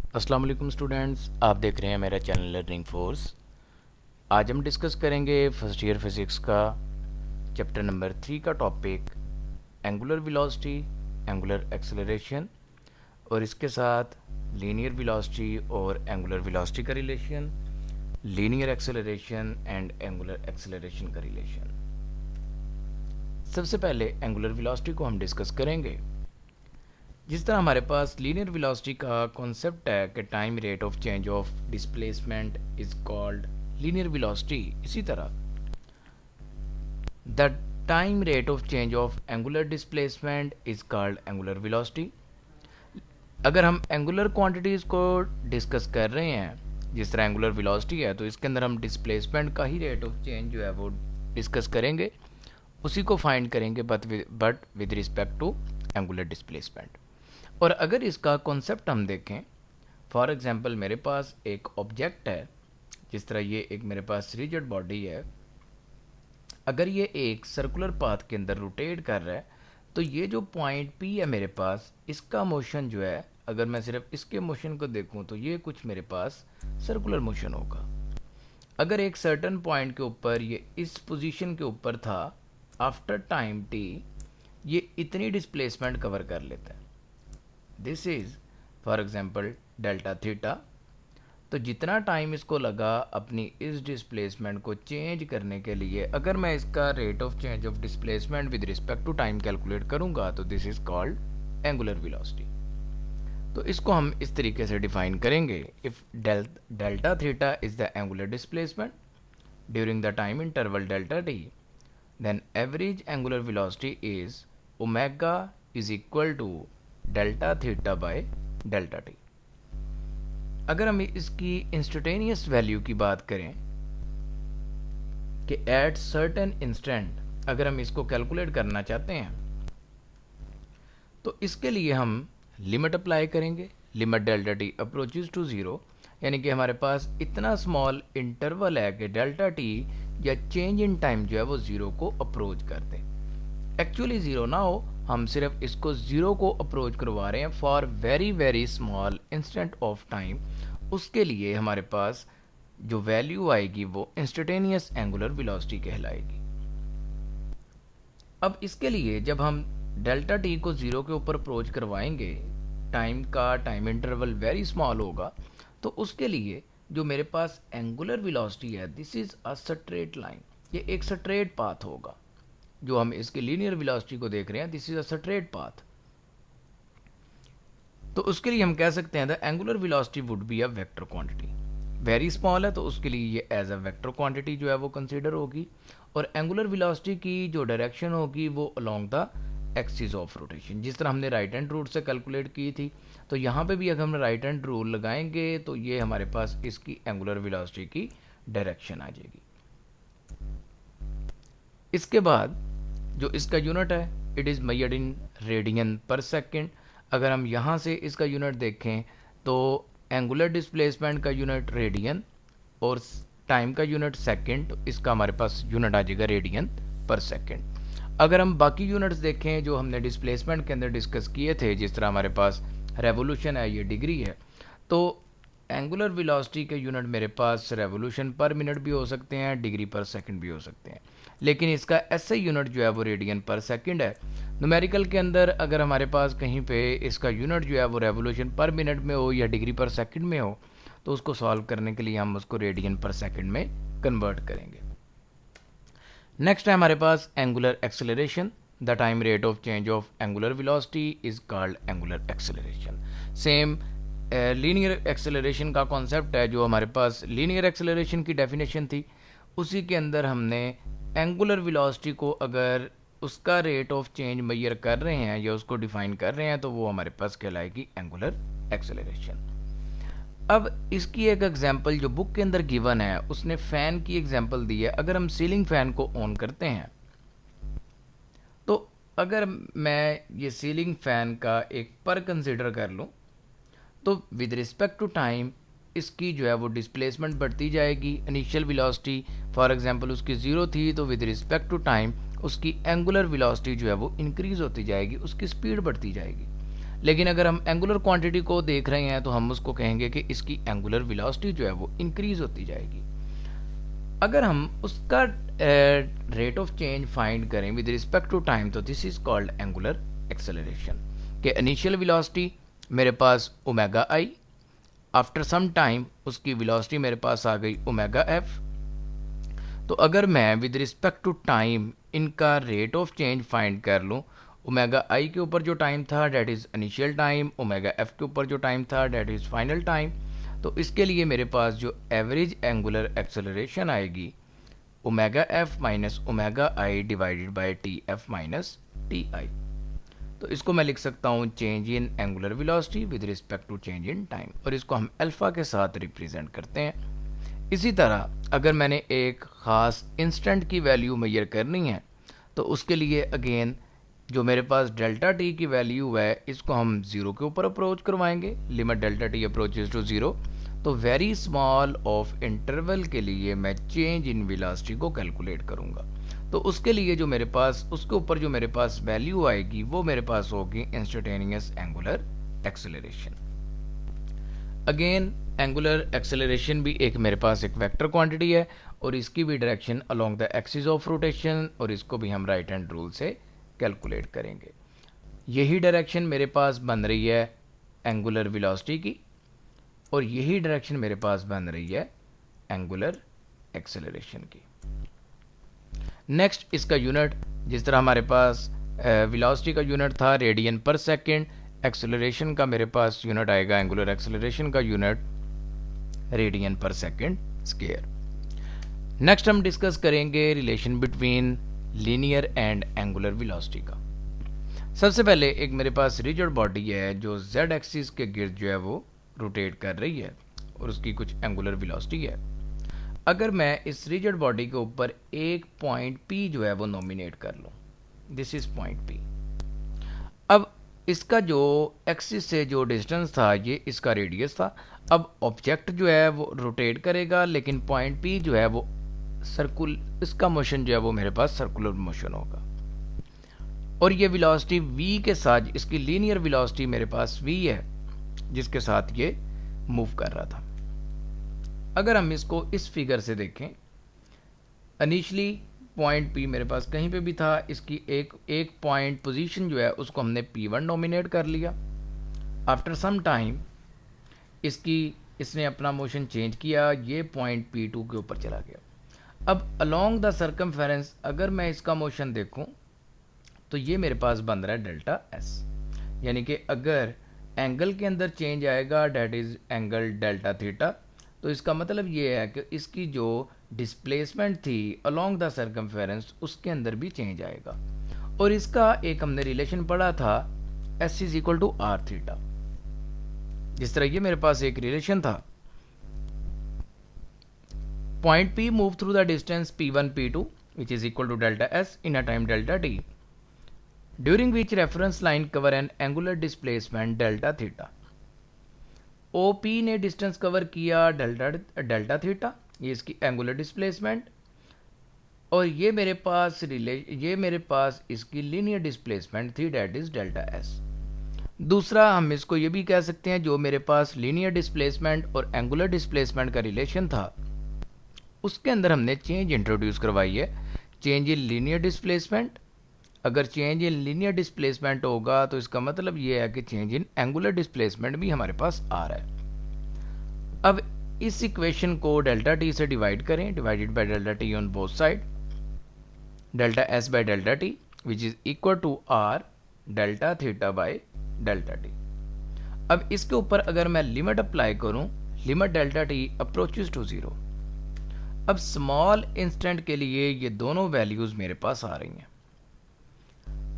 अस्सलाम वालेकुम स्टूडेंट्स, आप देख रहे हैं मेरा चैनल लर्निंग फोर्स। आज हम डिस्कस करेंगे फर्स्ट ईयर फिज़िक्स का चैप्टर नंबर 3 का topic angular velocity, angular acceleration और इसके साथ लीनियर वेलोसिटी और एंगुलर वेलोसिटी का relation, linear acceleration and angular acceleration का रिलेशन। सबसे पहले एंगुलर वेलोसिटी को हम डिस्कस करेंगे। जिस तरह हमारे पास लीनियर वेलोसिटी का कॉन्सेप्ट है कि time rate of change of displacement is called linear velocity, इसी तरह the time rate of change of angular displacement is called angular velocity. अगर हम एंगुलर क्वांटिटीज़ को डिस्कस कर रहे हैं, जिस तरह एंगुलर वेलोसिटी है, तो इसके अंदर हम डिस्प्लेसमेंट का ही रेट ऑफ चेंज जो है वो डिस्कस करेंगे, उसी को फाइंड करेंगे but with respect to angular displacement. और अगर इसका कॉन्सेप्ट हम देखें, फॉर एग्जांपल मेरे पास एक ऑब्जेक्ट है, जिस तरह ये एक मेरे पास रिजिड बॉडी है। अगर ये एक सर्कुलर पाथ के अंदर रोटेट कर रहा है, तो ये जो पॉइंट पी है मेरे पास, इसका मोशन जो है, अगर मैं सिर्फ इसके मोशन को देखूं तो ये कुछ मेरे पास सर्कुलर मोशन होगा। अगर एक सर्टन पॉइंट के ऊपर ये इस पोजीशन के ऊपर था, आफ्टर टाइम टी ये इतनी डिस्प्लेसमेंट कवर कर लेता है। This is for example delta theta. तो जितना टाइम इसको लगा अपनी इस डिस्प्लेसमेंट को चेंज करने के लिए, अगर मैं इसका rate of change of displacement with respect to time calculate करूंगा, तो this is called angular velocity. तो इसको हम इस तरीके से डिफाइन करेंगे, if delta theta is the angular displacement during the time interval delta t, then average angular velocity is omega is equal to delta theta by delta t। अगर हम इसकी इंस्टेंटेनियस वैल्यू की बात करें कि एट सर्टेन इंस्टेंट अगर हम इसको कैलकुलेट करना चाहते हैं, तो इसके लिए हम लिमिट अप्लाई करेंगे, limit delta t approaches to zero, यानी कि हमारे पास इतना स्मॉल इंटरवल है कि डेल्टा टी या चेंज इन टाइम जो है वो ज़ीरो को अप्रोच कर दे। एक्चुअली ज़ीरो ना हो, हम सिर्फ इसको ज़ीरो को अप्रोच करवा रहे हैं for very very small instant of time. उसके लिए हमारे पास जो वैल्यू आएगी वो इंस्टेंटेनियस एंगुलर वेलोसिटी कहलाएगी। अब इसके लिए जब हम डेल्टा टी को ज़ीरो के ऊपर अप्रोच करवाएंगे, टाइम इंटरवल वेरी स्मॉल होगा, तो उसके लिए जो मेरे पास एंगुलर वेलोसिटी है, this is a straight line, ये एक स्ट्रेट पाथ होगा। जो हम इसके लीनियर वेलोसिटी को देख रहे हैं, this is a straight path. तो उसके लिए हम कह सकते हैं the angular velocity would be a vector quantity. Very small है तो उसके लिए ये एज अ वेक्टर क्वांटिटी जो है वो कंसीडर होगी, और एंगुलर वेलोसिटी की जो डायरेक्शन होगी वो along the axis of rotation, जिस तरह हमने राइट हैंड रूल से कैलकुलेट की थी। तो यहाँ पे भी अगर हम राइट हैंड रूल लगाएंगे तो ये हमारे पास इसकी एंगुलर वेलोसिटी की डायरेक्शन आ जाएगी। इसके बाद जो इसका यूनिट है, it is measured in radian पर सेकेंड। अगर हम यहाँ से इसका यूनिट देखें तो एंगुलर डिस्प्लेसमेंट का यूनिट रेडियन और टाइम का यूनिट सेकेंड, तो इसका हमारे पास यूनिट आ जाएगा रेडियन पर सेकेंड। अगर हम बाकी यूनिट्स देखें जो हमने डिस्प्लेसमेंट के अंदर डिस्कस किए थे, जिस तरह हमारे पास रेवोल्यूशन है, ये डिग्री है, तो एंगुलर वेलोसिटी के यूनिट मेरे पास रेवोल्यूशन पर मिनट भी हो सकते हैं, डिग्री पर सेकंड भी हो सकते हैं, लेकिन इसका एसआई यूनिट जो है वो रेडियन पर सेकंड है। न्यूमेरिकल के अंदर अगर हमारे पास कहीं पे इसका यूनिट जो है वो रेवोल्यूशन पर मिनट में हो या डिग्री पर सेकंड में हो, तो उसको सॉल्व करने के लिए हम उसको रेडियन पर सेकंड में कन्वर्ट करेंगे। नेक्स्ट है हमारे पास angular acceleration. The time rate of change of angular velocity is called angular acceleration. Same linear acceleration का कॉन्सेप्ट है, जो हमारे पास लीनियर एक्सेलरेशन की डेफिनेशन थी, उसी के अंदर हमने एंगुलर वेलोसिटी को अगर उसका रेट ऑफ चेंज मेजर कर रहे हैं या उसको डिफाइन कर रहे हैं, तो वो हमारे पास कहलाएगी एंगुलर एक्सेलरेशन। अब इसकी एक एग्जांपल जो बुक के अंदर गिवन है, उसने फ़ैन की एग्जांपल दी है। अगर हम सीलिंग फ़ैन को ऑन करते हैं, तो अगर मैं ये सीलिंग फ़ैन का एक पर कंसिडर कर लूँ, तो विद रिस्पेक्ट टू टाइम इसकी जो है वो डिस्प्लेसमेंट बढ़ती जाएगी। इनिशियल वेलोसिटी फॉर एग्जांपल उसकी ज़ीरो थी, तो विद रिस्पेक्ट टू टाइम उसकी एंगुलर वेलोसिटी जो है वो इंक्रीज़ होती जाएगी, उसकी स्पीड बढ़ती जाएगी। लेकिन अगर हम एंगुलर क्वांटिटी को देख रहे हैं तो हम उसको कहेंगे कि इसकी एंगुलर वेलोसिटी जो है वो इंक्रीज होती जाएगी। अगर हम उसका रेट ऑफ चेंज फाइंड करें विद रिस्पेक्ट टू टाइम तो this is called angular acceleration. के इनिशियल वेलोसिटी मेरे पास omega I, after some time उसकी वेलोसिटी मेरे पास आ गई ओमेगा एफ। तो अगर मैं विद रिस्पेक्ट टू टाइम इनका रेट ऑफ चेंज फाइंड कर लूँ, ओमेगा आई के ऊपर जो टाइम था that is initial time, omega F के ऊपर जो टाइम था डेट इज़ फाइनल टाइम, तो इसके लिए मेरे पास जो एवरेज एंगुलर एक्सेलरेशन आएगी omega f minus omega i divided by t f minus t i. तो इसको मैं लिख सकता हूँ change in angular velocity with respect to change in time, और इसको हम अल्फा के साथ रिप्रेजेंट करते हैं। इसी तरह अगर मैंने एक ख़ास इंस्टेंट की वैल्यू मेजर करनी है तो उसके लिए अगेन जो मेरे पास डेल्टा टी की वैल्यू है इसको हम ज़ीरो के ऊपर अप्रोच करवाएंगे, limit delta t approaches to zero. तो वेरी स्मॉल ऑफ इंटरवल के लिए मैं चेंज इन वेलोसिटी को कैलकुलेट करूंगा। तो उसके लिए जो मेरे पास उसके ऊपर जो मेरे पास वैल्यू आएगी वो मेरे पास होगी instantaneous angular acceleration. Again angular acceleration भी एक मेरे पास एक वेक्टर क्वांटिटी है और इसकी भी direction along the axis of rotation, और इसको भी हम राइट हैंड रूल से कैलकुलेट करेंगे। यही डायरेक्शन मेरे पास बन रही है एंगुलर वेलोसिटी की और यही डायरेक्शन मेरे पास बन रही है एंगुलर एक्सेलरेशन की। नेक्स्ट इसका यूनिट, जिस तरह हमारे पास वेलोसिटी का यूनिट था रेडियन पर सेकेंड, एक्सेलरेशन का मेरे पास यूनिट आएगा, एंगुलर एक्सेलरेशन का यूनिट रेडियन पर सेकेंड स्क्वायर। नेक्स्ट हम डिस्कस करेंगे relation between linear and angular velocity का। सबसे पहले एक मेरे पास रिजिड बॉडी है जो जेड एक्सिस के गिर्द जो है वो रोटेट कर रही है और उसकी कुछ एंगुलर वेलोसिटी है। अगर मैं इस रिजिड बॉडी के ऊपर एक पॉइंट पी जो है वो नॉमिनेट कर लूँ, दिस इज पॉइंट पी। अब इसका जो एक्सिस से जो डिस्टेंस था ये इसका रेडियस था। अब ऑब्जेक्ट जो है वो रोटेट करेगा लेकिन पॉइंट पी जो है वो इसका मोशन जो है वो मेरे पास सर्कुलर मोशन होगा और ये वेलोसिटी v के साथ, इसकी लीनियर वेलोसिटी मेरे पास v है जिसके साथ ये मूव कर रहा था। अगर हम इसको इस फिगर से देखें, इनिशियली पॉइंट P मेरे पास कहीं पे भी था, इसकी एक पॉइंट पोजीशन जो है उसको हमने P1 नॉमिनेट कर लिया। आफ्टर सम टाइम इसने अपना मोशन चेंज किया, ये पॉइंट P2 के ऊपर चला गया। अब अलोंग द सर्कमफेरेंस अगर मैं इसका मोशन देखूं तो ये मेरे पास बन रहा है डेल्टा एस, यानी कि अगर एंगल के अंदर चेंज आएगा that is angle delta theta, तो इसका मतलब ये है कि इसकी जो डिस्प्लेसमेंट थी अलोंग द सर्कमफेरेंस उसके अंदर भी चेंज आएगा। और इसका एक हमने रिलेशन पढ़ा था s is equal to r theta. जिस तरह ये मेरे पास एक रिलेशन था, point P move through the distance P1 P2 which is equal to delta S in a time delta t, during which reference line cover an angular displacement delta theta। OP ने distance cover किया delta theta, ये इसकी angular displacement, और ये मेरे पास इसकी linear displacement थी date is delta S. दूसरा हम इसको ये भी कह सकते हैं जो मेरे पास लीनियर डिस्प्लेसमेंट और एंगुलर डिस्प्लेसमेंट का रिलेशन था उसके अंदर हमने चेंज इंट्रोड्यूस करवाई है, चेंज इन लीनियर डिस्प्लेसमेंट। अगर चेंज इन लीनियर डिस्प्लेसमेंट होगा तो इसका मतलब ये है कि चेंज इन एंगुलर डिस्प्लेसमेंट भी हमारे पास आ रहा है। अब इस इक्वेशन को डेल्टा टी से डिवाइड करें, divided by delta t on both side, delta S by delta t which is equal to r delta theta by delta t. अब इसके ऊपर अगर मैं लिमिट अप्लाई करूं, limit delta t approaches to zero. अब small instant के लिए ये दोनों वैल्यूज मेरे पास आ रही हैं।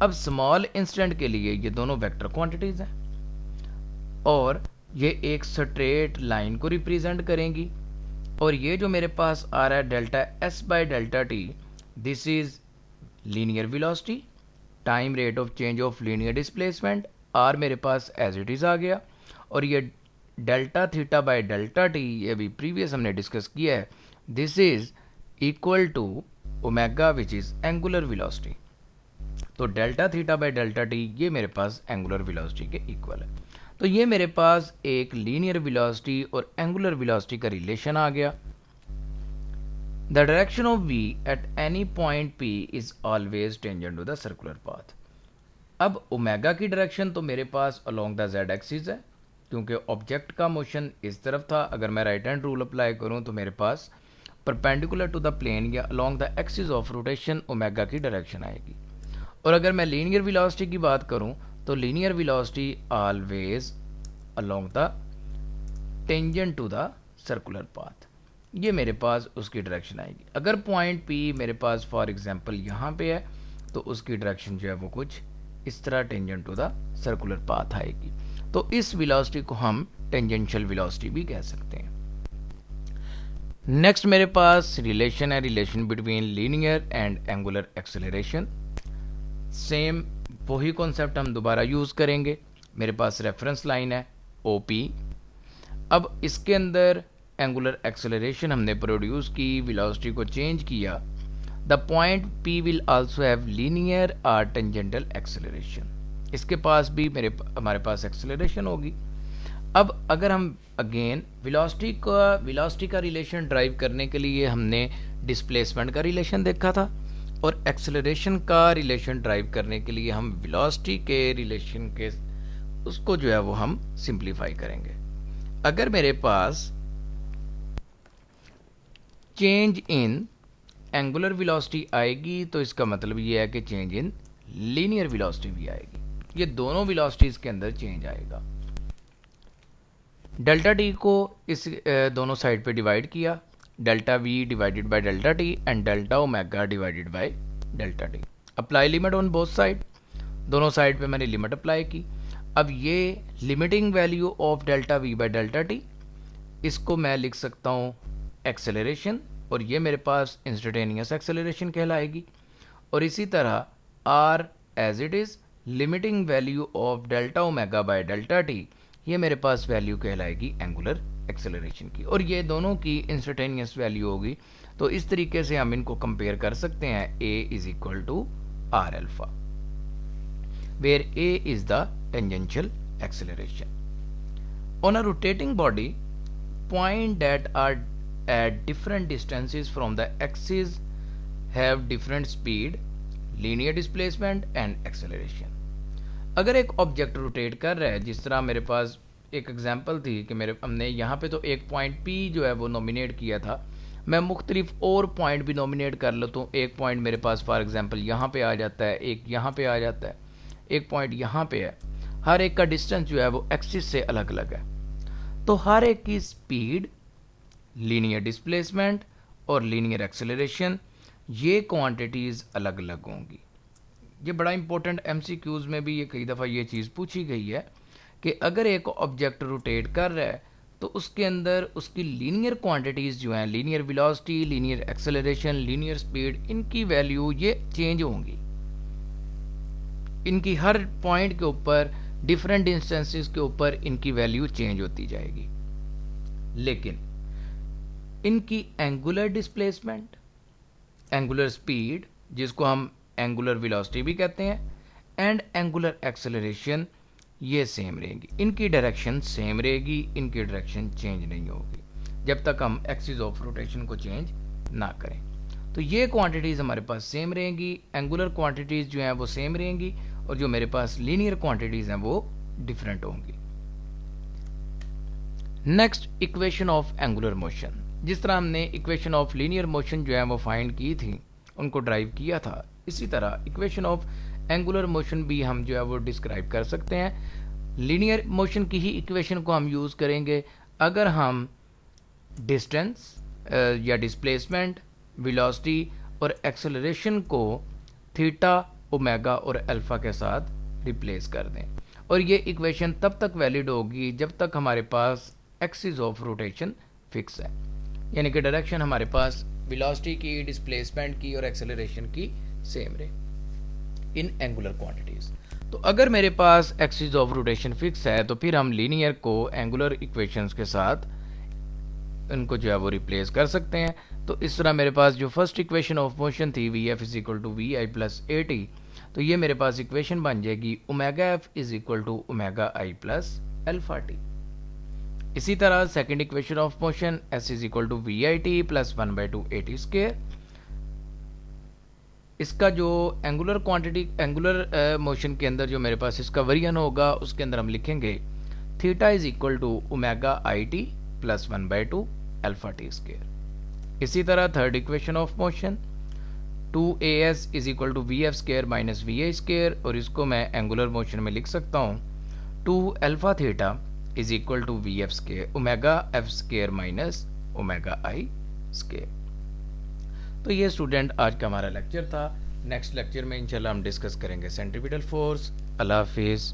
अब स्मॉल इंस्टेंट के लिए ये दोनों वेक्टर क्वांटिटीज हैं और ये एक स्ट्रेट लाइन को रिप्रेजेंट करेंगी, और ये जो मेरे पास आ रहा है delta S by delta T, this is linear velocity, time rate of change of linear displacement, R मेरे पास एज इट इज आ गया, और ये delta theta by delta T ये भी प्रीवियस हमने डिस्कस किया है, this is equal to omega which is angular velocity. तो delta theta by delta T ये मेरे पास एंगुलर वेलोसिटी के इक्वल है। तो ये मेरे पास एक लीनियर वेलोसिटी और एंगुलर वेलोसिटी का रिलेशन आ गया। The direction of v at any point p is always tangent to the circular path. अब ओमेगा की डायरेक्शन तो मेरे पास अलोंग द z एक्सिस है, क्योंकि ऑब्जेक्ट का मोशन इस तरफ था। अगर मैं राइट हैंड रूल अप्लाई करूं तो मेरे पास परपेंडिकुलर टू द प्लेन या along the axis of rotation omega की डायरेक्शन आएगी। और अगर मैं लीनियर वेलोसिटी की बात करूं तो linear velocity always along the tangent to the circular path, ये मेरे पास उसकी डायरेक्शन आएगी। अगर पॉइंट P मेरे पास फॉर एग्जांपल यहाँ पे है तो उसकी डायरेक्शन जो है वो कुछ इस तरह tangent to the circular path आएगी। तो इस वेलोसिटी को हम टेंजेंशियल वेलोसिटी भी कह सकते हैं। नेक्स्ट मेरे पास रिलेशन है, relation between linear and angular acceleration. Same वही कॉन्सेप्ट हम दोबारा यूज करेंगे। मेरे पास रेफरेंस लाइन है OP। अब इसके अंदर एंगुलर एक्सेलरेशन हमने प्रोड्यूस की, वेलोसिटी को चेंज किया। The point P will also have linear और टेंजेंटल एक्सेलरेशन। इसके पास भी हमारे पास एक्सेलरेशन होगी। अब अगर हम अगेन वेलोसिटी का रिलेशन ड्राइव करने के लिए हमने डिस्प्लेसमेंट का रिलेशन देखा था, और एक्सेलरेशन का रिलेशन ड्राइव करने के लिए हम वेलोसिटी के रिलेशन के उसको जो है वो हम सिंप्लीफाई करेंगे। अगर मेरे पास चेंज इन एंगुलर वेलोसिटी आएगी तो इसका मतलब ये है कि चेंज इन लीनियर वेलोसिटी भी आएगी। ये दोनों वेलोसिटीज के अंदर चेंज आएगा। डेल्टा टी को इस दोनों साइड पे डिवाइड किया, delta we divided by delta T and delta omega divided by delta T. Apply limit on both side, दोनों साइड पे मैंने लिमिट अप्लाई की। अब ये limiting value of delta we bye delta T, इसको मैं लिख सकता हूँ एक्सेलरेशन, और ये मेरे पास इंस्टेंटेनियस एक्सेलरेशन कहलाएगी। और इसी तरह r as it is limiting value of delta omega by delta T, ये मेरे पास वैल्यू कहलाएगी एंगुलर एक्सेलरेशन की, और ये दोनों की इंस्टेंटेनियस वैल्यू होगी। तो इस तरीके से हम इनको कंपेयर कर सकते हैं। A is equal to r alpha, where A is the tangential acceleration on a rotating body point that are at different distances from the axis have different speed, linear displacement and acceleration। अगर एक object rotate कर रहा है, जिस तरह मेरे पास एक एग्जांपल थी कि हमने यहाँ पे तो एक पॉइंट P जो है वो नॉमिनेट किया था, मैं मुख्तलिफ और पॉइंट भी नॉमिनेट कर लेता हूँ। एक पॉइंट मेरे पास फॉर एग्जांपल यहाँ पे आ जाता है, एक यहाँ पे आ जाता है, एक पॉइंट यहाँ पे है। हर एक का डिस्टेंस जो है वो एक्सिस से अलग अलग है, तो हर एक की स्पीड, लीनियर डिस्प्लेसमेंट और लीनियर एक्सेलरेशन, ये क्वांटिटीज़ अलग अलग होंगी। ये बड़ा इंपॉर्टेंट MCQs में भी ये कई दफ़ा ये चीज़ पूछी गई है कि अगर एक ऑब्जेक्ट रोटेट कर रहा है तो उसके अंदर उसकी लीनियर क्वांटिटीज़ जो हैं, linear velocity, linear acceleration, linear speed, इनकी वैल्यू ये चेंज होंगी। इनकी हर पॉइंट के ऊपर, डिफरेंट इंस्टेंसेस के ऊपर इनकी वैल्यू चेंज होती जाएगी। लेकिन इनकी एंगुलर डिस्प्लेसमेंट, एंगुलर स्पीड, जिसको हम एंगुलर वेलोसिटी भी कहते हैं, एंड एंगुलर एक्सेलरेशन, ये सेम रहेगी। इनकी डायरेक्शन सेम रहेगी, इनकी डायरेक्शन चेंज नहीं होगी जब तक हम एक्सिस ऑफ रोटेशन को चेंज ना करें। तो ये क्वांटिटीज़ हमारे पास सेम रहेंगी, एंगुलर क्वांटिटीज़ जो हैं वो सेम रहेंगी, और जो मेरे पास लीनियर क्वांटिटीज़ हैं वो डिफरेंट होंगी। Next, equation of angular motion. जिस तरह हमने इक्वेशन ऑफ लीनियर मोशन जो है वो फाइंड की थी, उनको ड्राइव किया था, इसी तरह इक्वेशन ऑफ एंगुलर मोशन भी हम जो है वो डिस्क्राइब कर सकते हैं। लीनियर मोशन की ही इक्वेशन को हम यूज़ करेंगे अगर हम डिस्टेंस या डिस्प्लेसमेंट, वेलोसिटी और एक्सेलरेशन को थीटा, ओमेगा और अल्फा के साथ रिप्लेस कर दें। और ये इक्वेशन तब तक वैलिड होगी जब तक हमारे पास एक्सिस ऑफ रोटेशन फिक्स है, यानी कि डायरेक्शन हमारे पास वेलोसिटी की, डिस्प्लेसमेंट की और एक्सेलरेशन की सेम रहे इन एंगुलर क्वांटिटीज। तो अगर मेरे पास एक्सिस ऑफ रोटेशन फिक्स है तो फिर हम लीनियर को एंगुलर इक्वेशंस के साथ इनको जो है वो रिप्लेस कर सकते हैं। तो इस तरह मेरे पास जो फर्स्ट इक्वेशन ऑफ मोशन थी, v f is equal to v i plus a t, तो ये मेरे पास इक्वेशन बन जाएगी omega f is equal to omega i plus alpha t. इसी तरह second equation of motion s is equal to v i t plus 1/2 a t square. इसका जो एंगुलर क्वांटिटी एंगुलर मोशन के अंदर जो मेरे पास इसका वेरिएशन होगा उसके अंदर हम लिखेंगे theta is equal to omega i t plus 1/2 alpha t square. इसी तरह third equation of motion 2as is equal to v f square minus v i square, और इसको मैं एंगुलर मोशन में लिख सकता हूँ 2 alpha theta is equal to v f square omega f square minus omega i square. तो ये student आज का हमारा लेक्चर था। नेक्स्ट लेक्चर में इंशाल्लाह हम डिस्कस करेंगे सेंट्रीपिटल फोर्स। अल्लाह हाफिज़।